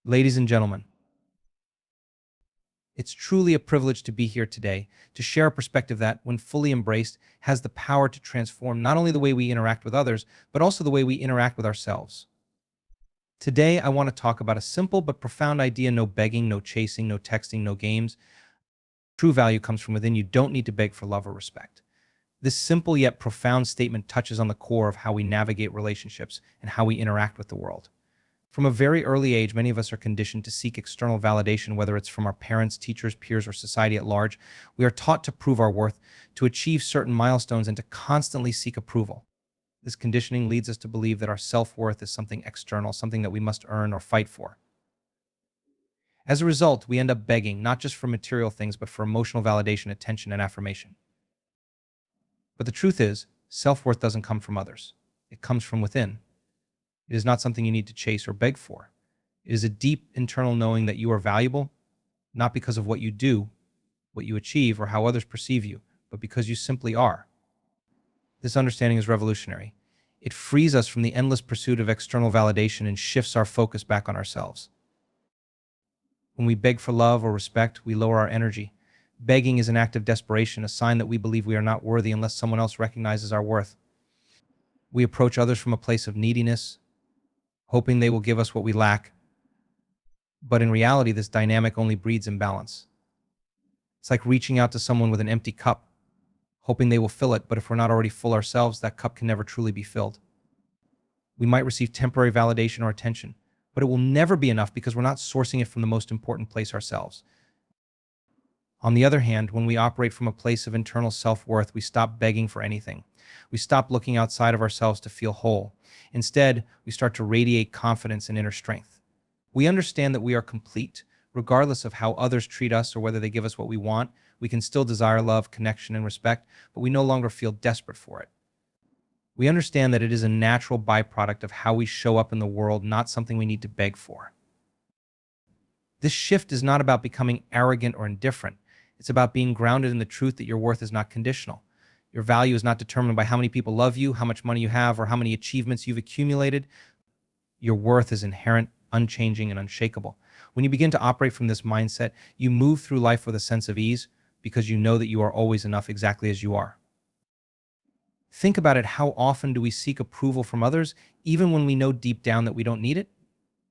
Ladies and gentlemen, it's truly a privilege to be here today to share a perspective that, when fully embraced, has the power to transform not only the way we interact with others, but also the way we interact with ourselves. Today, I want to talk about a simple but profound idea: no begging, no chasing, no texting, no games. True value comes from within. You don't need to beg for love or respect. This simple yet profound statement touches on the core of how we navigate relationships and how we interact with the world. From a very early age, many of us are conditioned to seek external validation, whether it's from our parents, teachers, peers, or society at large. We are taught to prove our worth, to achieve certain milestones, and to constantly seek approval. This conditioning leads us to believe that our self-worth is something external, something that we must earn or fight for. As a result, we end up begging, not just for material things, but for emotional validation, attention, and affirmation. But the truth is, self-worth doesn't come from others. It comes from within. It is not something you need to chase or beg for. It is a deep internal knowing that you are valuable, not because of what you do, what you achieve, or how others perceive you, but because you simply are. This understanding is revolutionary. It frees us from the endless pursuit of external validation and shifts our focus back on ourselves. When we beg for love or respect, we lower our energy. Begging is an act of desperation, a sign that we believe we are not worthy unless someone else recognizes our worth. We approach others from a place of neediness, hoping they will give us what we lack. But in reality, this dynamic only breeds imbalance. It's like reaching out to someone with an empty cup, hoping they will fill it, but if we're not already full ourselves, that cup can never truly be filled. We might receive temporary validation or attention, but it will never be enough because we're not sourcing it from the most important place ourselves. On the other hand, when we operate from a place of internal self-worth, we stop begging for anything. We stop looking outside of ourselves to feel whole. Instead, we start to radiate confidence and inner strength. We understand that we are complete, regardless of how others treat us or whether they give us what we want. We can still desire love, connection, and respect, but we no longer feel desperate for it. We understand that it is a natural byproduct of how we show up in the world, not something we need to beg for. This shift is not about becoming arrogant or indifferent. It's about being grounded in the truth that your worth is not conditional. Your value is not determined by how many people love you, how much money you have, or how many achievements you've accumulated. Your worth is inherent, unchanging, and unshakable. When you begin to operate from this mindset, you move through life with a sense of ease because you know that you are always enough exactly as you are. Think about it. How often do we seek approval from others, even when we know deep down that we don't need it?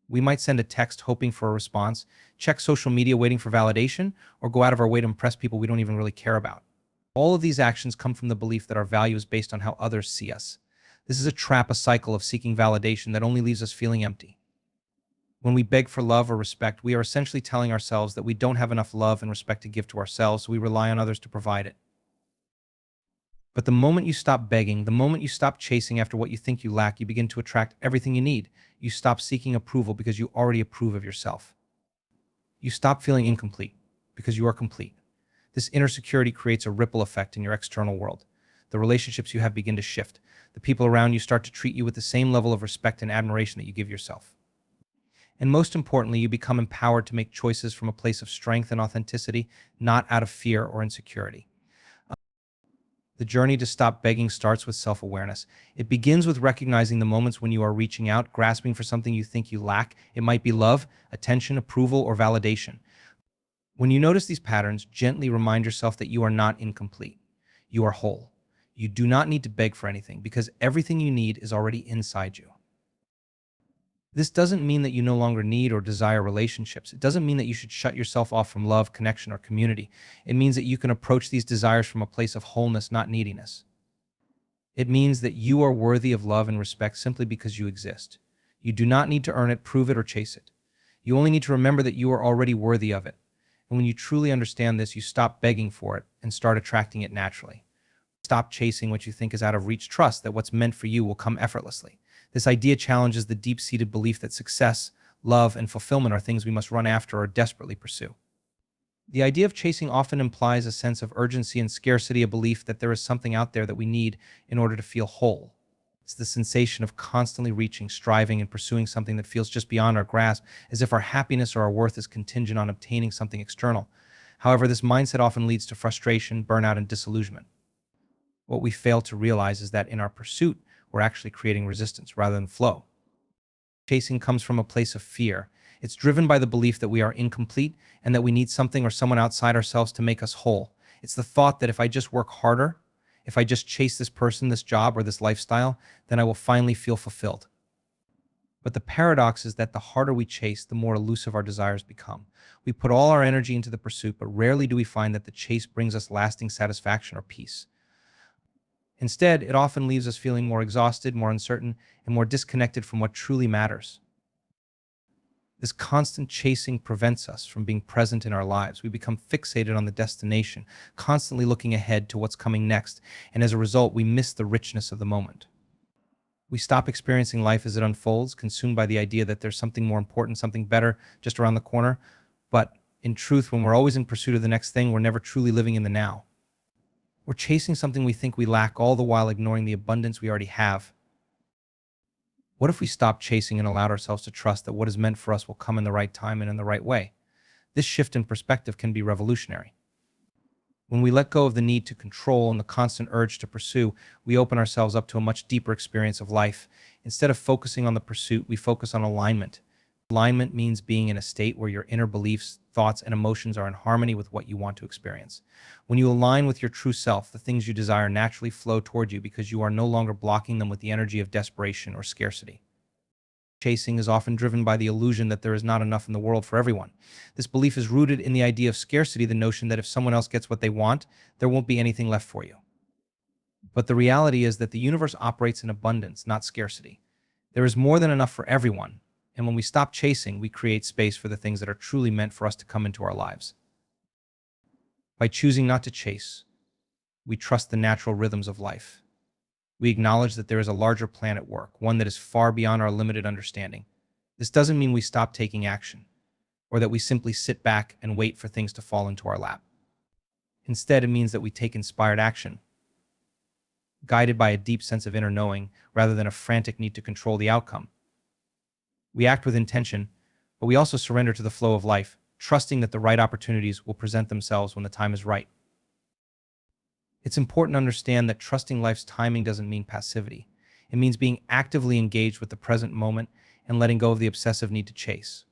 We might send a text hoping for a response, check social media waiting for validation, or go out of our way to impress people we don't even really care about. All of these actions come from the belief that our value is based on how others see us. This is a trap, a cycle of seeking validation that only leaves us feeling empty. When we beg for love or respect, we are essentially telling ourselves that we don't have enough love and respect to give to ourselves, so we rely on others to provide it. But the moment you stop begging, the moment you stop chasing after what you think you lack, you begin to attract everything you need. You stop seeking approval because you already approve of yourself. You stop feeling incomplete because you are complete. This inner security creates a ripple effect in your external world. The relationships you have begin to shift. The people around you start to treat you with the same level of respect and admiration that you give yourself. And most importantly, you become empowered to make choices from a place of strength and authenticity, not out of fear or insecurity. The journey to stop begging starts with self-awareness. It begins with recognizing the moments when you are reaching out, grasping for something you think you lack. It might be love, attention, approval, or validation. When you notice these patterns, gently remind yourself that you are not incomplete. You are whole. You do not need to beg for anything because everything you need is already inside you. This doesn't mean that you no longer need or desire relationships. It doesn't mean that you should shut yourself off from love, connection, or community. It means that you can approach these desires from a place of wholeness, not neediness. It means that you are worthy of love and respect simply because you exist. You do not need to earn it, prove it, or chase it. You only need to remember that you are already worthy of it. And when you truly understand this, you stop begging for it and start attracting it naturally. Stop chasing what you think is out of reach. Trust that what's meant for you will come effortlessly. This idea challenges the deep-seated belief that success, love, and fulfillment are things we must run after or desperately pursue. The idea of chasing often implies a sense of urgency and scarcity, a belief that there is something out there that we need in order to feel whole. It's the sensation of constantly reaching, striving, and pursuing something that feels just beyond our grasp, as if our happiness or our worth is contingent on obtaining something external. However, this mindset often leads to frustration, burnout, and disillusionment. What we fail to realize is that in our pursuit, we're actually creating resistance rather than flow. Chasing comes from a place of fear. It's driven by the belief that we are incomplete and that we need something or someone outside ourselves to make us whole. It's the thought that if I just work harder, if I just chase this person, this job, or this lifestyle, then I will finally feel fulfilled. But the paradox is that the harder we chase, the more elusive our desires become. We put all our energy into the pursuit, but rarely do we find that the chase brings us lasting satisfaction or peace. Instead, it often leaves us feeling more exhausted, more uncertain, and more disconnected from what truly matters. This constant chasing prevents us from being present in our lives. We become fixated on the destination, constantly looking ahead to what's coming next, and as a result, we miss the richness of the moment. We stop experiencing life as it unfolds, consumed by the idea that there's something more important, something better just around the corner. But in truth, when we're always in pursuit of the next thing, we're never truly living in the now. We're chasing something we think we lack, all the while ignoring the abundance we already have. What if we stopped chasing and allowed ourselves to trust that what is meant for us will come in the right time and in the right way? This shift in perspective can be revolutionary. When we let go of the need to control and the constant urge to pursue, we open ourselves up to a much deeper experience of life. Instead of focusing on the pursuit, we focus on alignment. Alignment means being in a state where your inner beliefs, thoughts, and emotions are in harmony with what you want to experience. When you align with your true self, the things you desire naturally flow toward you because you are no longer blocking them with the energy of desperation or scarcity. Chasing is often driven by the illusion that there is not enough in the world for everyone. This belief is rooted in the idea of scarcity, the notion that if someone else gets what they want, there won't be anything left for you. But the reality is that the universe operates in abundance, not scarcity. There is more than enough for everyone, and when we stop chasing, we create space for the things that are truly meant for us to come into our lives. By choosing not to chase, we trust the natural rhythms of life. We acknowledge that there is a larger plan at work, one that is far beyond our limited understanding. This doesn't mean we stop taking action, or that we simply sit back and wait for things to fall into our lap. Instead, it means that we take inspired action, guided by a deep sense of inner knowing rather than a frantic need to control the outcome. We act with intention, but we also surrender to the flow of life, trusting that the right opportunities will present themselves when the time is right. It's important to understand that trusting life's timing doesn't mean passivity. It means being actively engaged with the present moment and letting go of the obsessive need to chase.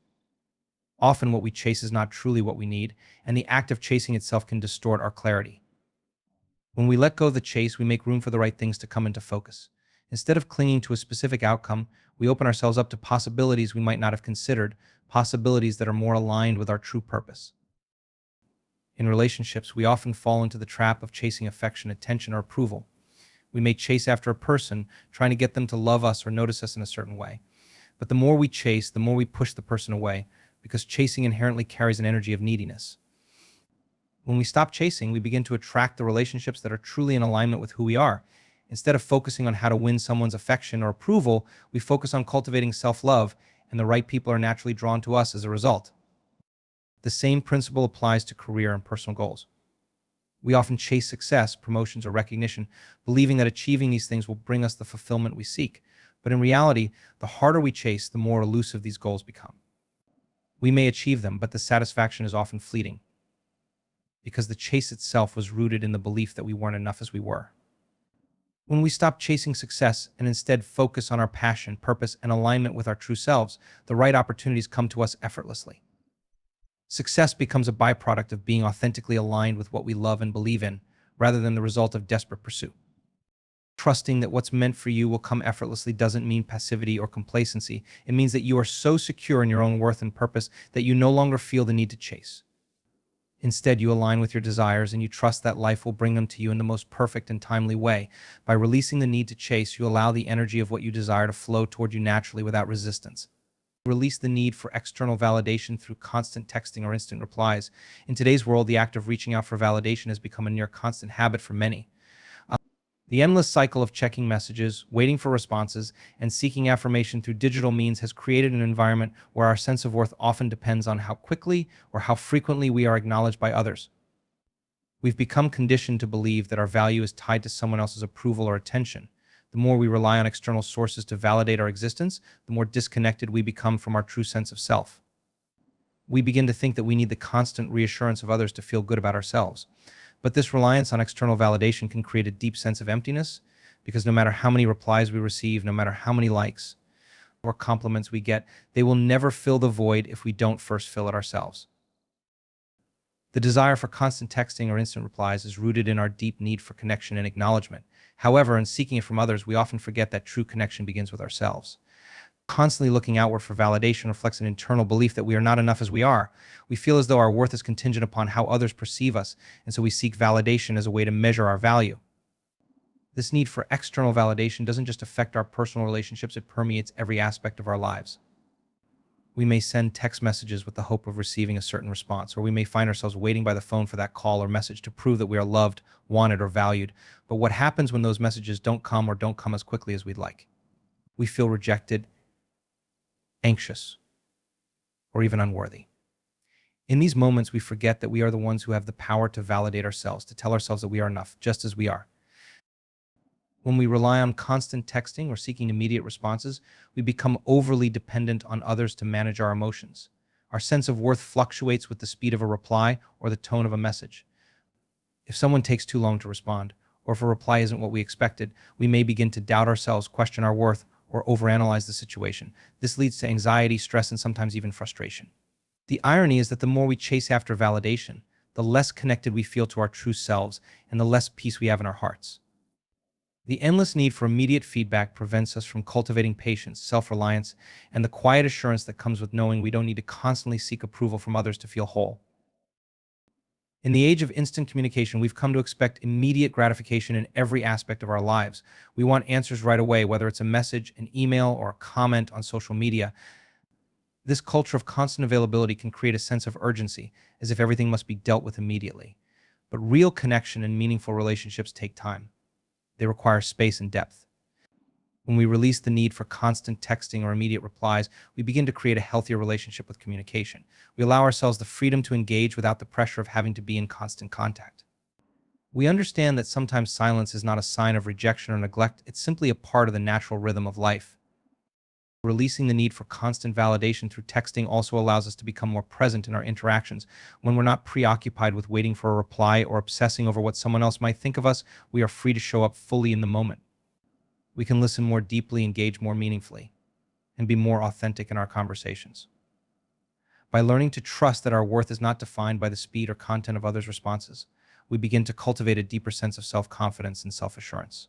Often what we chase is not truly what we need, and the act of chasing itself can distort our clarity. When we let go of the chase, we make room for the right things to come into focus. Instead of clinging to a specific outcome, we open ourselves up to possibilities we might not have considered, possibilities that are more aligned with our true purpose. In relationships, we often fall into the trap of chasing affection, attention, or approval. We may chase after a person, trying to get them to love us or notice us in a certain way. But the more we chase, the more we push the person away, because chasing inherently carries an energy of neediness. When we stop chasing, we begin to attract the relationships that are truly in alignment with who we are. Instead of focusing on how to win someone's affection or approval, we focus on cultivating self-love, and the right people are naturally drawn to us as a result. The same principle applies to career and personal goals. We often chase success, promotions, or recognition, believing that achieving these things will bring us the fulfillment we seek. But in reality, the harder we chase, the more elusive these goals become. We may achieve them, but the satisfaction is often fleeting, because the chase itself was rooted in the belief that we weren't enough as we were. When we stop chasing success and instead focus on our passion, purpose, and alignment with our true selves, the right opportunities come to us effortlessly. Success becomes a byproduct of being authentically aligned with what we love and believe in, rather than the result of desperate pursuit. Trusting that what's meant for you will come effortlessly doesn't mean passivity or complacency. It means that you are so secure in your own worth and purpose that you no longer feel the need to chase. Instead, you align with your desires and you trust that life will bring them to you in the most perfect and timely way. By releasing the need to chase, you allow the energy of what you desire to flow toward you naturally without resistance. Release the need for external validation through constant texting or instant replies. In today's world, the act of reaching out for validation has become a near constant habit for many. The endless cycle of checking messages, waiting for responses, and seeking affirmation through digital means has created an environment where our sense of worth often depends on how quickly or how frequently we are acknowledged by others. We've become conditioned to believe that our value is tied to someone else's approval or attention. The more we rely on external sources to validate our existence, the more disconnected we become from our true sense of self. We begin to think that we need the constant reassurance of others to feel good about ourselves. But this reliance on external validation can create a deep sense of emptiness, because no matter how many replies we receive, no matter how many likes, or compliments we get, they will never fill the void if we don't first fill it ourselves. The desire for constant texting or instant replies is rooted in our deep need for connection and acknowledgement. However, in seeking it from others, we often forget that true connection begins with ourselves. Constantly looking outward for validation reflects an internal belief that we are not enough as we are. We feel as though our worth is contingent upon how others perceive us, and so we seek validation as a way to measure our value. This need for external validation doesn't just affect our personal relationships, it permeates every aspect of our lives. We may send text messages with the hope of receiving a certain response, or we may find ourselves waiting by the phone for that call or message to prove that we are loved, wanted, or valued. But what happens when those messages don't come or don't come as quickly as we'd like? We feel rejected, anxious, or even unworthy. In these moments, we forget that we are the ones who have the power to validate ourselves, to tell ourselves that we are enough, just as we are. When we rely on constant texting or seeking immediate responses, we become overly dependent on others to manage our emotions. Our sense of worth fluctuates with the speed of a reply or the tone of a message. If someone takes too long to respond, or if a reply isn't what we expected, we may begin to doubt ourselves, question our worth, or overanalyze the situation. This leads to anxiety, stress, and sometimes even frustration. The irony is that the more we chase after validation, the less connected we feel to our true selves and the less peace we have in our hearts. The endless need for immediate feedback prevents us from cultivating patience, self-reliance, and the quiet assurance that comes with knowing we don't need to constantly seek approval from others to feel whole. In the age of instant communication, we've come to expect immediate gratification in every aspect of our lives. We want answers right away, whether it's a message, an email, or a comment on social media. This culture of constant availability can create a sense of urgency, as if everything must be dealt with immediately. But real connection and meaningful relationships take time. They require space and depth. When we release the need for constant texting or immediate replies, we begin to create a healthier relationship with communication. We allow ourselves the freedom to engage without the pressure of having to be in constant contact. We understand that sometimes silence is not a sign of rejection or neglect, it's simply a part of the natural rhythm of life. Releasing the need for constant validation through texting also allows us to become more present in our interactions. When we're not preoccupied with waiting for a reply or obsessing over what someone else might think of us, we are free to show up fully in the moment. We can listen more deeply, engage more meaningfully, and be more authentic in our conversations. By learning to trust that our worth is not defined by the speed or content of others' responses, we begin to cultivate a deeper sense of self-confidence and self-assurance.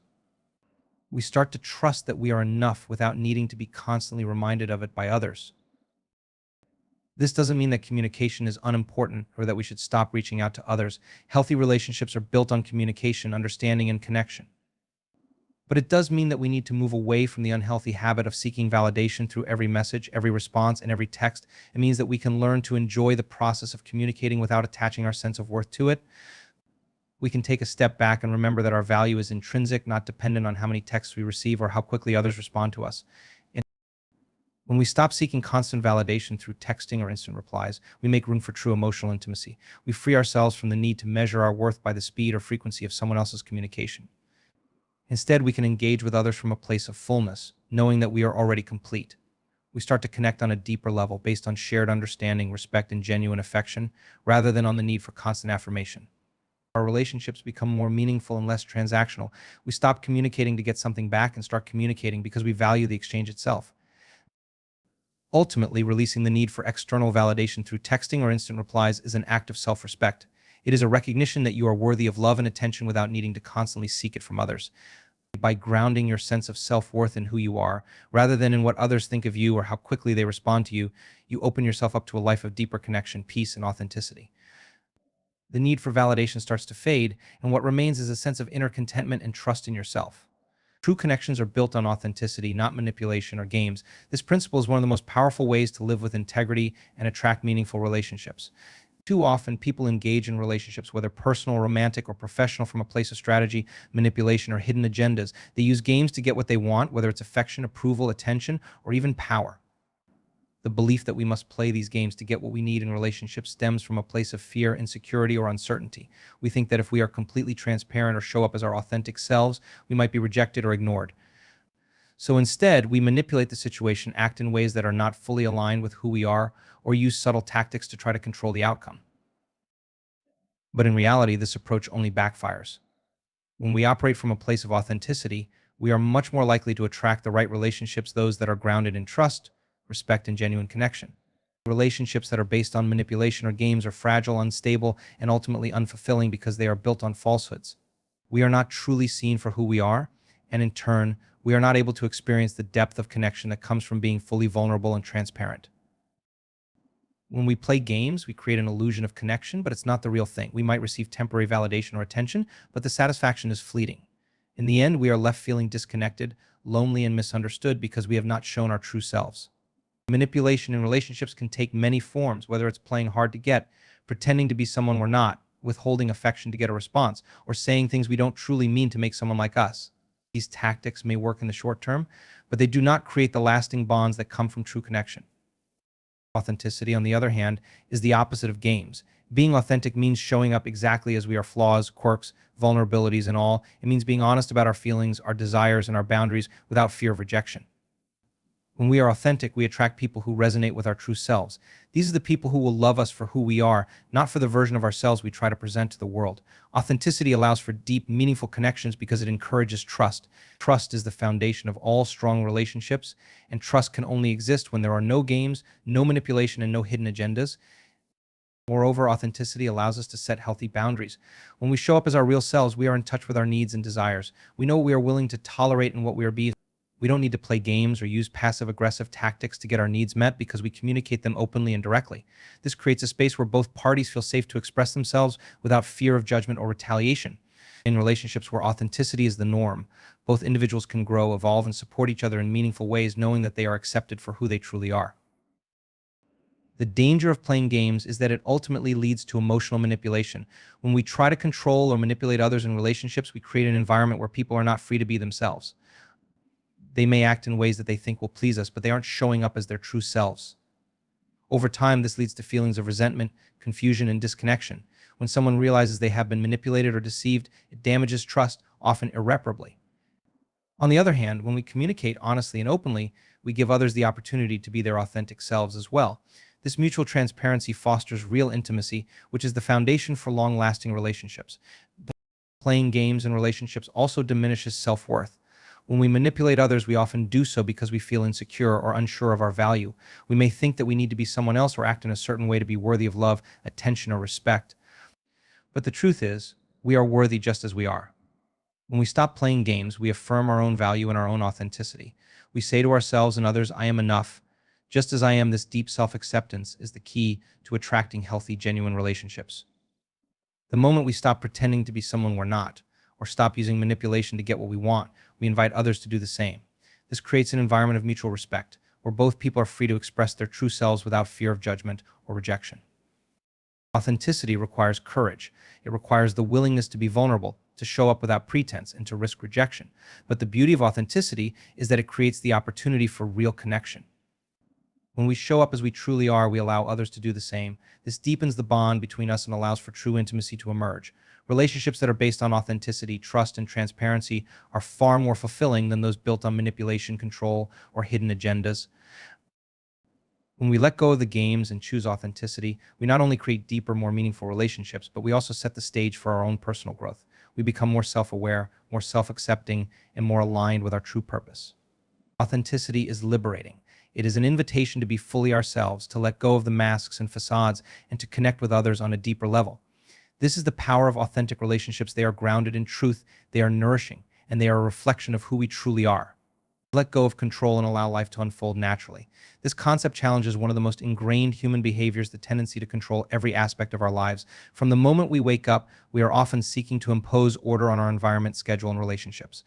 We start to trust that we are enough without needing to be constantly reminded of it by others. This doesn't mean that communication is unimportant or that we should stop reaching out to others. Healthy relationships are built on communication, understanding, and connection. But it does mean that we need to move away from the unhealthy habit of seeking validation through every message, every response, and every text. It means that we can learn to enjoy the process of communicating without attaching our sense of worth to it. We can take a step back and remember that our value is intrinsic, not dependent on how many texts we receive or how quickly others respond to us. And when we stop seeking constant validation through texting or instant replies, we make room for true emotional intimacy. We free ourselves from the need to measure our worth by the speed or frequency of someone else's communication. Instead, we can engage with others from a place of fullness, knowing that we are already complete. We start to connect on a deeper level based on shared understanding, respect, and genuine affection, rather than on the need for constant affirmation. Our relationships become more meaningful and less transactional. We stop communicating to get something back and start communicating because we value the exchange itself. Ultimately, releasing the need for external validation through texting or instant replies is an act of self-respect. It is a recognition that you are worthy of love and attention without needing to constantly seek it from others. By grounding your sense of self-worth in who you are, rather than in what others think of you or how quickly they respond to you, you open yourself up to a life of deeper connection, peace, and authenticity. The need for validation starts to fade, and what remains is a sense of inner contentment and trust in yourself. True connections are built on authenticity, not manipulation or games. This principle is one of the most powerful ways to live with integrity and attract meaningful relationships. Too often, people engage in relationships, whether personal, romantic, or professional, from a place of strategy, manipulation, or hidden agendas. They use games to get what they want, whether it's affection, approval, attention, or even power. The belief that we must play these games to get what we need in relationships stems from a place of fear, insecurity, or uncertainty. We think that if we are completely transparent or show up as our authentic selves, we might be rejected or ignored. So instead, we manipulate the situation, act in ways that are not fully aligned with who we are, or use subtle tactics to try to control the outcome. But in reality, this approach only backfires. When we operate from a place of authenticity, We are much more likely to attract the right relationships, those that are grounded in trust, respect, and genuine connection. Relationships that are based on manipulation or games are fragile, unstable, and ultimately unfulfilling because they are built on falsehoods. We are not truly seen for who we are, and in turn, we are not able to experience the depth of connection that comes from being fully vulnerable and transparent. When we play games, we create an illusion of connection, but it's not the real thing. We might receive temporary validation or attention, but the satisfaction is fleeting. In the end, we are left feeling disconnected, lonely, and misunderstood because we have not shown our true selves. Manipulation in relationships can take many forms, whether it's playing hard to get, pretending to be someone we're not, withholding affection to get a response, or saying things we don't truly mean to make someone like us. These tactics may work in the short term, but they do not create the lasting bonds that come from true connection. Authenticity, on the other hand, is the opposite of games. Being authentic means showing up exactly as we are, flaws, quirks, vulnerabilities, and all. It means being honest about our feelings, our desires, and our boundaries without fear of rejection. When we are authentic, we attract people who resonate with our true selves. These are the people who will love us for who we are, not for the version of ourselves we try to present to the world. Authenticity allows for deep, meaningful connections because it encourages trust. Trust is the foundation of all strong relationships, and trust can only exist when there are no games, no manipulation, and no hidden agendas. Moreover, authenticity allows us to set healthy boundaries. When we show up as our real selves, we are in touch with our needs and desires. We know what we are willing to tolerate and what we are being. We don't need to play games or use passive-aggressive tactics to get our needs met because we communicate them openly and directly. This creates a space where both parties feel safe to express themselves without fear of judgment or retaliation. In relationships where authenticity is the norm, both individuals can grow, evolve, and support each other in meaningful ways, knowing that they are accepted for who they truly are. The danger of playing games is that it ultimately leads to emotional manipulation. When we try to control or manipulate others in relationships, we create an environment where people are not free to be themselves. They may act in ways that they think will please us, but they aren't showing up as their true selves. Over time, this leads to feelings of resentment, confusion, and disconnection. When someone realizes they have been manipulated or deceived, it damages trust, often irreparably. On the other hand, when we communicate honestly and openly, we give others the opportunity to be their authentic selves as well. This mutual transparency fosters real intimacy, which is the foundation for long-lasting relationships. Playing games in relationships also diminishes self-worth. When we manipulate others, we often do so because we feel insecure or unsure of our value. We may think that we need to be someone else or act in a certain way to be worthy of love, attention, or respect. But the truth is, we are worthy just as we are. When we stop playing games, we affirm our own value and our own authenticity. We say to ourselves and others, I am enough. Just as I am, this deep self-acceptance is the key to attracting healthy, genuine relationships. The moment we stop pretending to be someone we're not, or stop using manipulation to get what we want, we invite others to do the same. This creates an environment of mutual respect, where both people are free to express their true selves without fear of judgment or rejection. Authenticity requires courage. It requires the willingness to be vulnerable, to show up without pretense, and to risk rejection. But the beauty of authenticity is that it creates the opportunity for real connection. When we show up as we truly are, we allow others to do the same. This deepens the bond between us and allows for true intimacy to emerge. Relationships that are based on authenticity, trust, and transparency are far more fulfilling than those built on manipulation, control, or hidden agendas. When we let go of the games and choose authenticity, we not only create deeper, more meaningful relationships, but we also set the stage for our own personal growth. We become more self-aware, more self-accepting, and more aligned with our true purpose. Authenticity is liberating. It is an invitation to be fully ourselves, to let go of the masks and facades, and to connect with others on a deeper level. This is the power of authentic relationships. They are grounded in truth, they are nourishing, and they are a reflection of who we truly are. Let go of control and allow life to unfold naturally. This concept challenges one of the most ingrained human behaviors, the tendency to control every aspect of our lives. From the moment we wake up, we are often seeking to impose order on our environment, schedule, and relationships.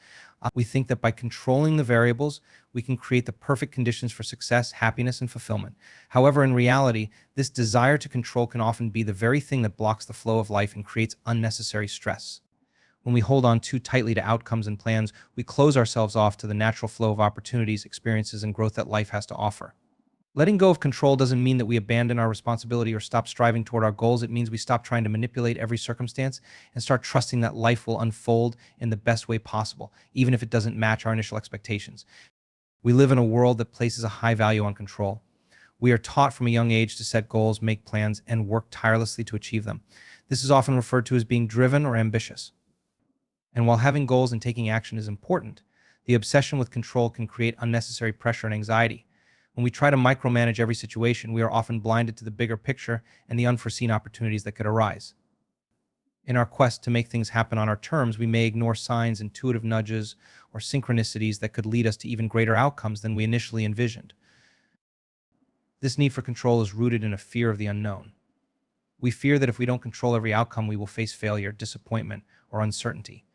We think that by controlling the variables, we can create the perfect conditions for success, happiness, and fulfillment. However, in reality, this desire to control can often be the very thing that blocks the flow of life and creates unnecessary stress. When we hold on too tightly to outcomes and plans, we close ourselves off to the natural flow of opportunities, experiences, and growth that life has to offer. Letting go of control doesn't mean that we abandon our responsibility or stop striving toward our goals. It means we stop trying to manipulate every circumstance and start trusting that life will unfold in the best way possible, even if it doesn't match our initial expectations. We live in a world that places a high value on control. We are taught from a young age to set goals, make plans, and work tirelessly to achieve them. This is often referred to as being driven or ambitious. And while having goals and taking action is important, The obsession with control can create unnecessary pressure and anxiety. When we try to micromanage every situation, we are often blinded to the bigger picture and the unforeseen opportunities that could arise. In our quest to make things happen on our terms, we may ignore signs, intuitive nudges, or synchronicities that could lead us to even greater outcomes than we initially envisioned. This need for control is rooted in a fear of the unknown. We fear that if we don't control every outcome, we will face failure, disappointment, or uncertainty.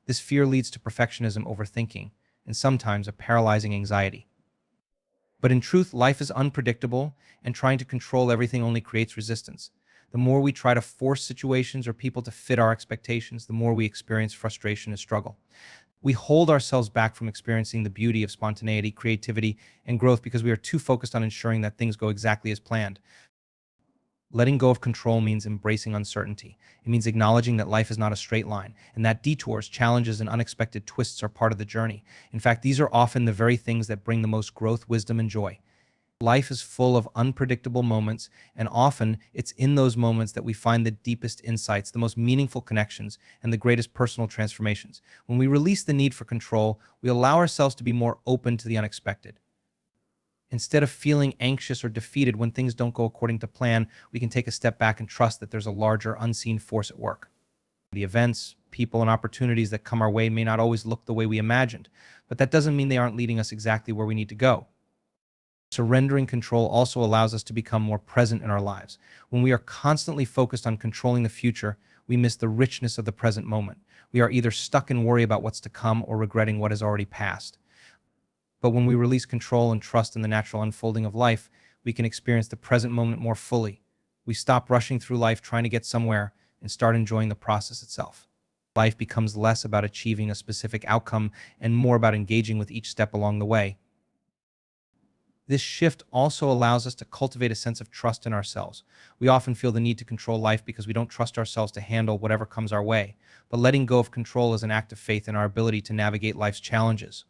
This fear leads to perfectionism, overthinking, and sometimes a paralyzing anxiety. But in truth, life is unpredictable, and trying to control everything only creates resistance. The more we try to force situations or people to fit our expectations, the more we experience frustration and struggle. We hold ourselves back from experiencing the beauty of spontaneity, creativity, and growth because we are too focused on ensuring that things go exactly as planned. Letting go of control means embracing uncertainty. It means acknowledging that life is not a straight line, and that detours, challenges, and unexpected twists are part of the journey. In fact, these are often the very things that bring the most growth, wisdom, and joy. Life is full of unpredictable moments, and often it's in those moments that we find the deepest insights, the most meaningful connections, and the greatest personal transformations. When we release the need for control, we allow ourselves to be more open to the unexpected. Instead of feeling anxious or defeated when things don't go according to plan, we can take a step back and trust that there's a larger, unseen force at work. The events, people, and opportunities that come our way may not always look the way we imagined, but that doesn't mean they aren't leading us exactly where we need to go. Surrendering control also allows us to become more present in our lives. When we are constantly focused on controlling the future, we miss the richness of the present moment. We are either stuck in worry about what's to come or regretting what has already passed. But when we release control and trust in the natural unfolding of life, we can experience the present moment more fully. We stop rushing through life trying to get somewhere and start enjoying the process itself. Life becomes less about achieving a specific outcome and more about engaging with each step along the way. This shift also allows us to cultivate a sense of trust in ourselves. We often feel the need to control life because we don't trust ourselves to handle whatever comes our way. But letting go of control is an act of faith in our ability to navigate life's challenges.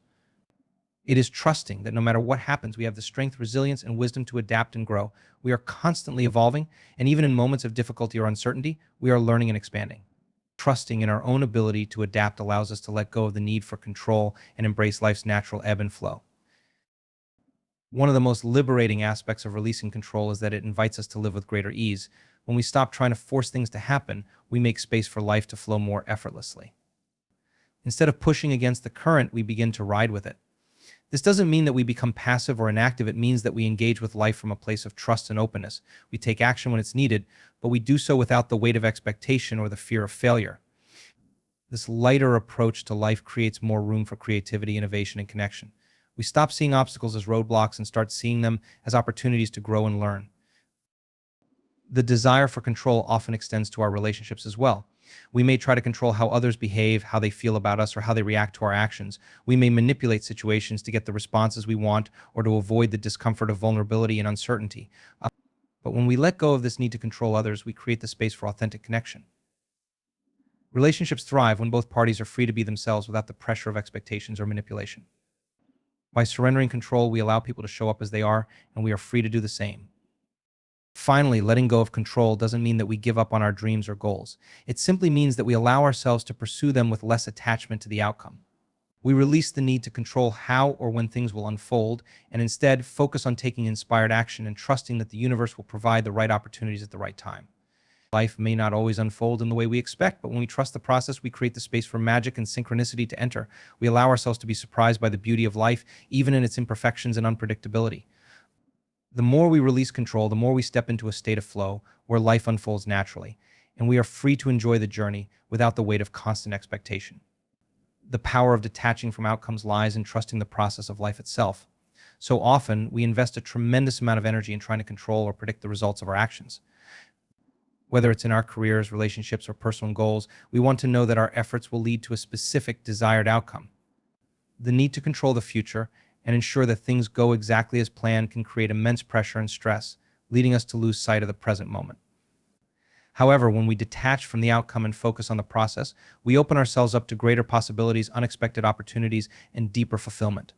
It is trusting that no matter what happens, we have the strength, resilience, and wisdom to adapt and grow. We are constantly evolving, and even in moments of difficulty or uncertainty, we are learning and expanding. Trusting in our own ability to adapt allows us to let go of the need for control and embrace life's natural ebb and flow. One of the most liberating aspects of releasing control is that it invites us to live with greater ease. When we stop trying to force things to happen, we make space for life to flow more effortlessly. Instead of pushing against the current, we begin to ride with it. This doesn't mean that we become passive or inactive. It means that we engage with life from a place of trust and openness. We take action when it's needed, but we do so without the weight of expectation or the fear of failure. This lighter approach to life creates more room for creativity, innovation, and connection. We stop seeing obstacles as roadblocks and start seeing them as opportunities to grow and learn. The desire for control often extends to our relationships as well. We may try to control how others behave, how they feel about us, or how they react to our actions. We may manipulate situations to get the responses we want or to avoid the discomfort of vulnerability and uncertainty. But when we let go of this need to control others, we create the space for authentic connection. Relationships thrive when both parties are free to be themselves without the pressure of expectations or manipulation. By surrendering control, we allow people to show up as they are, and we are free to do the same. Finally, letting go of control doesn't mean that we give up on our dreams or goals. It simply means that we allow ourselves to pursue them with less attachment to the outcome. We release the need to control how or when things will unfold, and instead focus on taking inspired action and trusting that the universe will provide the right opportunities at the right time. Life may not always unfold in the way we expect, but when we trust the process, we create the space for magic and synchronicity to enter. We allow ourselves to be surprised by the beauty of life, even in its imperfections and unpredictability. The more we release control, the more we step into a state of flow where life unfolds naturally, and we are free to enjoy the journey without the weight of constant expectation. The power of detaching from outcomes lies in trusting the process of life itself. So often, we invest a tremendous amount of energy in trying to control or predict the results of our actions. Whether it's in our careers, relationships, or personal goals, we want to know that our efforts will lead to a specific desired outcome. The need to control the future and ensure that things go exactly as planned can create immense pressure and stress, leading us to lose sight of the present moment. However, when we detach from the outcome and focus on the process, we open ourselves up to greater possibilities, unexpected opportunities, and deeper fulfillment.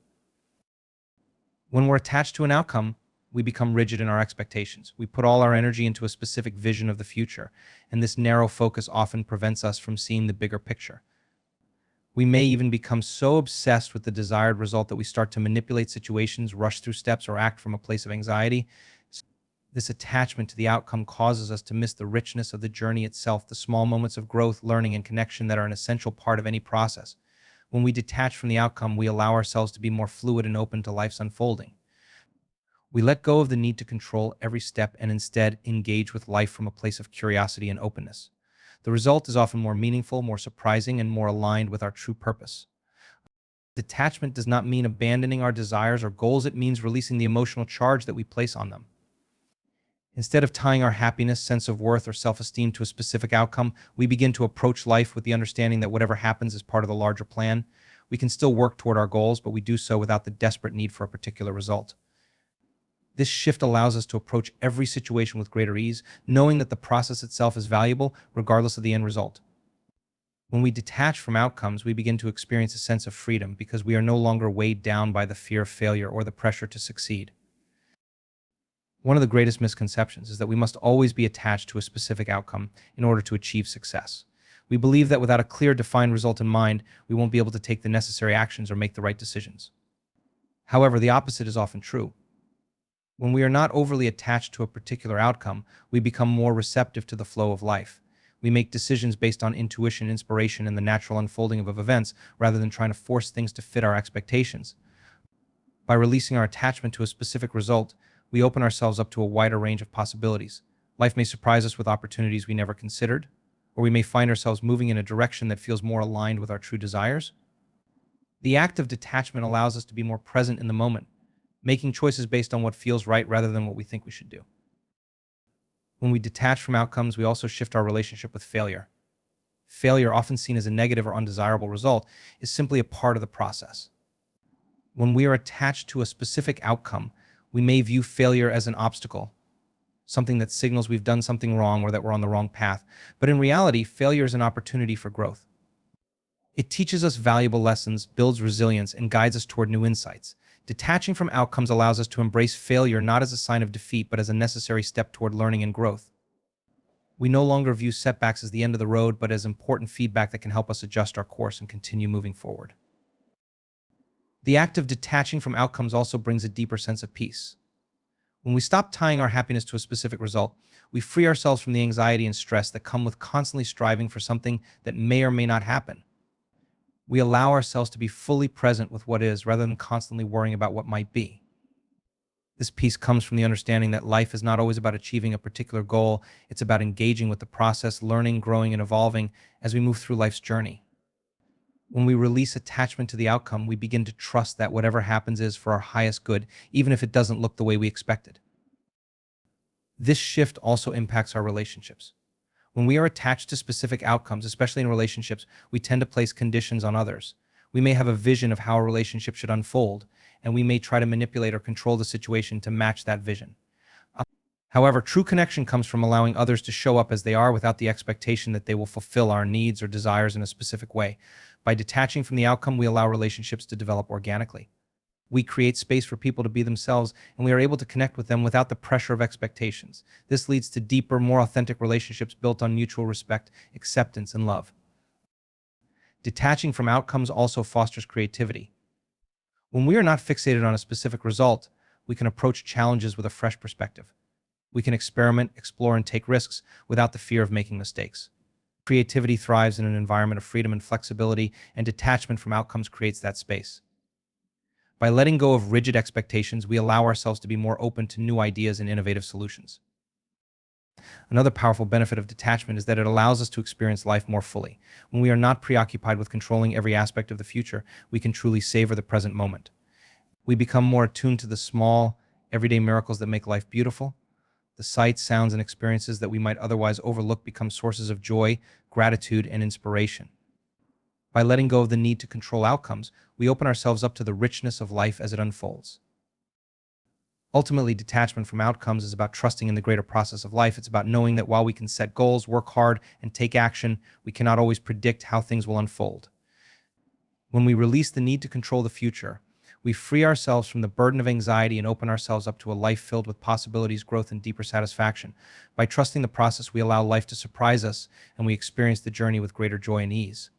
When we're attached to an outcome, we become rigid in our expectations. We put all our energy into a specific vision of the future, and this narrow focus often prevents us from seeing the bigger picture. We may even become so obsessed with the desired result that we start to manipulate situations, rush through steps, or act from a place of anxiety. This attachment to the outcome causes us to miss the richness of the journey itself, the small moments of growth, learning, and connection that are an essential part of any process. When we detach from the outcome, we allow ourselves to be more fluid and open to life's unfolding. We let go of the need to control every step and instead engage with life from a place of curiosity and openness. The result is often more meaningful, more surprising, and more aligned with our true purpose. Detachment does not mean abandoning our desires or goals, it means releasing the emotional charge that we place on them. Instead of tying our happiness, sense of worth, or self-esteem to a specific outcome, we begin to approach life with the understanding that whatever happens is part of the larger plan. We can still work toward our goals, but we do so without the desperate need for a particular result. This shift allows us to approach every situation with greater ease, knowing that the process itself is valuable regardless of the end result. When we detach from outcomes, we begin to experience a sense of freedom because we are no longer weighed down by the fear of failure or the pressure to succeed. One of the greatest misconceptions is that we must always be attached to a specific outcome in order to achieve success. We believe that without a clear, defined result in mind, we won't be able to take the necessary actions or make the right decisions. However, the opposite is often true. When we are not overly attached to a particular outcome, we become more receptive to the flow of life. We make decisions based on intuition, inspiration, and the natural unfolding of events rather than trying to force things to fit our expectations. By releasing our attachment to a specific result, we open ourselves up to a wider range of possibilities. Life may surprise us with opportunities we never considered, or we may find ourselves moving in a direction that feels more aligned with our true desires. The act of detachment allows us to be more present in the moment, making choices based on what feels right rather than what we think we should do. When we detach from outcomes, we also shift our relationship with failure. Failure, often seen as a negative or undesirable result, is simply a part of the process. When we are attached to a specific outcome, we may view failure as an obstacle, something that signals we've done something wrong or that we're on the wrong path. But in reality, failure is an opportunity for growth. It teaches us valuable lessons, builds resilience, and guides us toward new insights. Detaching from outcomes allows us to embrace failure not as a sign of defeat, but as a necessary step toward learning and growth. We no longer view setbacks as the end of the road, but as important feedback that can help us adjust our course and continue moving forward. The act of detaching from outcomes also brings a deeper sense of peace. When we stop tying our happiness to a specific result, we free ourselves from the anxiety and stress that come with constantly striving for something that may or may not happen. We allow ourselves to be fully present with what is rather than constantly worrying about what might be. This peace comes from the understanding that life is not always about achieving a particular goal. It's about engaging with the process, learning, growing, and evolving as we move through life's journey. When we release attachment to the outcome, we begin to trust that whatever happens is for our highest good, even if it doesn't look the way we expected. This shift also impacts our relationships. When we are attached to specific outcomes, especially in relationships, we tend to place conditions on others. We may have a vision of how a relationship should unfold, and we may try to manipulate or control the situation to match that vision. However, true connection comes from allowing others to show up as they are without the expectation that they will fulfill our needs or desires in a specific way. By detaching from the outcome, we allow relationships to develop organically. We create space for people to be themselves, and we are able to connect with them without the pressure of expectations. This leads to deeper, more authentic relationships built on mutual respect, acceptance, and love. Detaching from outcomes also fosters creativity. When we are not fixated on a specific result, we can approach challenges with a fresh perspective. We can experiment, explore, and take risks without the fear of making mistakes. Creativity thrives in an environment of freedom and flexibility, and detachment from outcomes creates that space. By letting go of rigid expectations, we allow ourselves to be more open to new ideas and innovative solutions. Another powerful benefit of detachment is that it allows us to experience life more fully. When we are not preoccupied with controlling every aspect of the future, we can truly savor the present moment. We become more attuned to the small, everyday miracles that make life beautiful. The sights, sounds, and experiences that we might otherwise overlook become sources of joy, gratitude, and inspiration. By letting go of the need to control outcomes, we open ourselves up to the richness of life as it unfolds. Ultimately, detachment from outcomes is about trusting in the greater process of life. It's about knowing that while we can set goals, work hard, and take action, we cannot always predict how things will unfold. When we release the need to control the future, we free ourselves from the burden of anxiety and open ourselves up to a life filled with possibilities, growth, and deeper satisfaction. By trusting the process, we allow life to surprise us, and we experience the journey with greater joy and ease.